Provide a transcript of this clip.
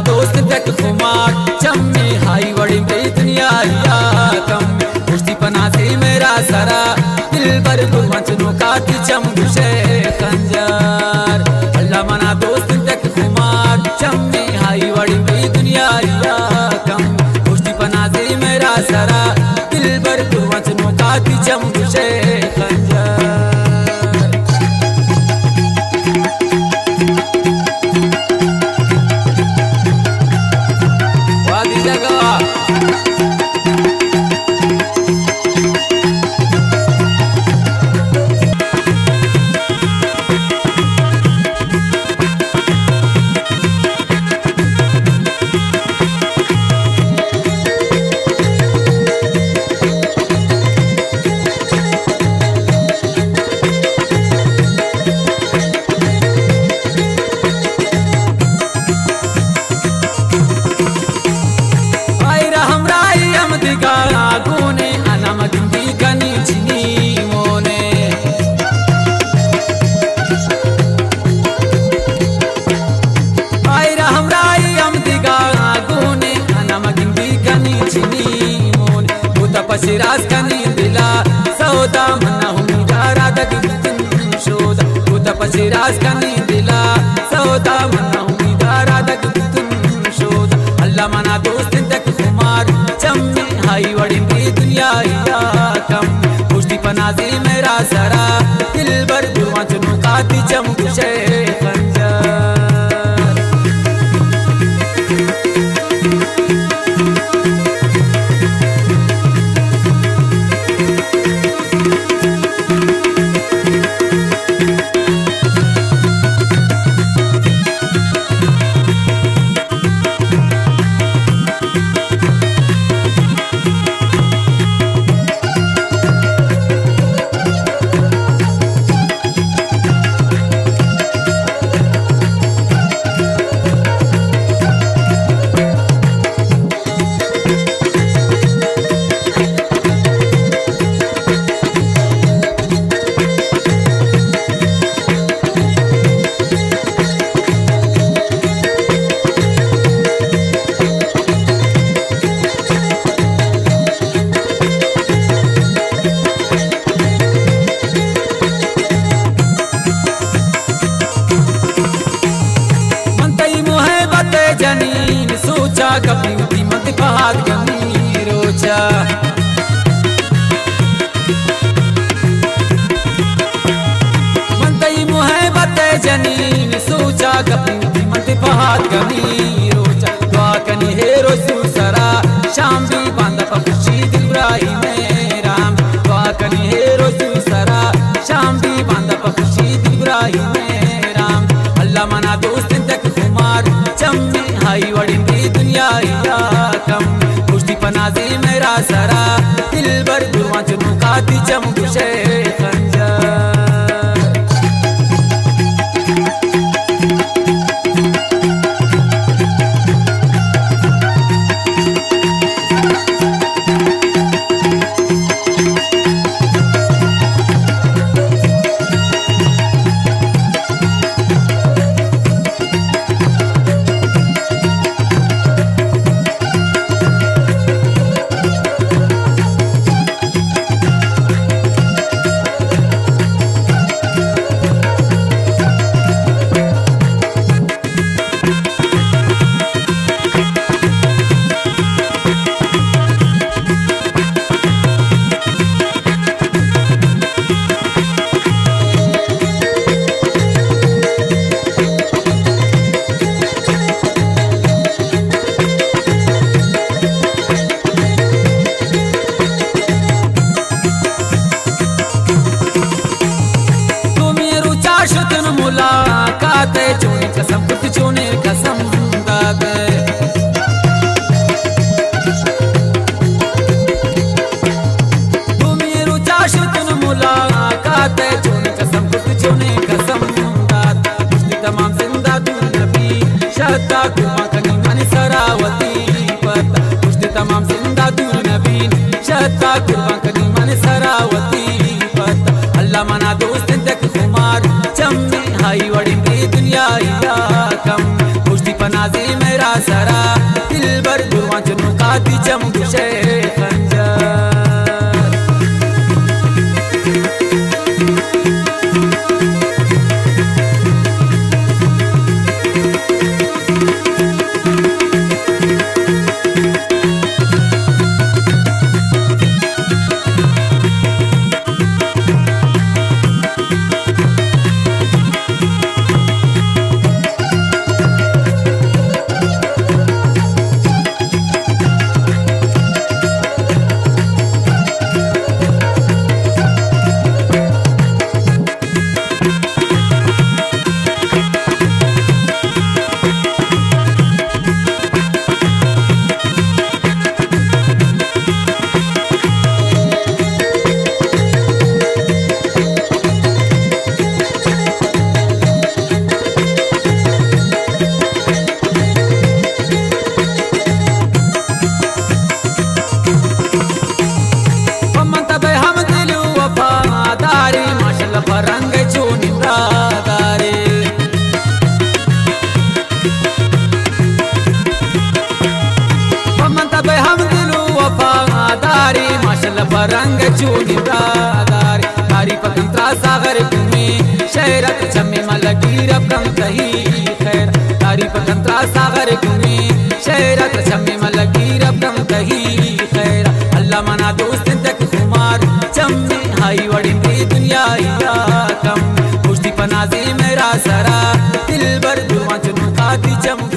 दोस्त तक खुमार चम्मे हाई बड़ी दुनिया कम कुश्ती पना से मेरा सरा दिल पर गुलवंचनों का चम घुसे खंजर अल्लाह मना दोस्त तक खुमार चम्मे हाई बड़ी दुनिया कम कुश्ती पना से मेरा सरा दिल पर गुलवंचनों का चम घुसे खंजर। पसिरास कनी दिला सौदा मना हूँ जारा तक शोदा खुदा पसिरास कनी दिला सौदा मना हूँ जारा तक शोदा अल्लाह मना दोस्त तक खुमार चम्मे हाई बड़ी दुनिया कम कुश्ती पना से मेरा सरा दिल भर गुलवंचनों का चम घुसे खंजर। जनीन सोचा कभी मत बात गमी रोचा मनतई मुहब्बत जनीन सोचा कभी मत बात गमी रोचा दुआ कनी है रोज़ सरा शाम भी बांधा खुशी दिलराई में राम दुआ कनी है रोज़ सरा शाम भी बांधा खुशी दिलराई में राम अल्लाह मना दोस्त तक खुमार चम्मे हाई बड़ी दुनिया कम कुश्ती पना से मेरा सरा दिल भर गुलवंचनों का चम घुसे खंजर। मुलाकात चुने कसम कुछ चुने कसम दादे तुम ये रुचाशु तुन मुलाकात चुने कसम कुछ चुने कसम दादा कुश्ती तमाम जिंदा तू नबी शता कुमा कनी मन सरावती पता कुश्ती तमाम जिंदा तू नबी शता कुमा कनी मन सरावती पता अल्लाह मना दोस्त तक खुमार चम्मे हाई बड़ी दुनिया कम कुश्ती पना से मेरा मेरा सरा दिल बर दुआ चुनु काती चमकुशे खंजर रंग चूनी दारे ममता बे हम दिलू वफादारी माशाल्लाह रंग चूनी दारे तारी पकंत्रा सागर कुमी शहरत छमे मलगी रब कम कही खैर तारी पकंत्रा सागर कुमी शहरत छमे मलगी रब कम कही खैर अल्लाह मना दोस्त तक खुमार चम्मे हाई वड़ी दुनिया कम पुष्टि पनाजी मेरा सरा दिल बर दुआ चुनु काती चम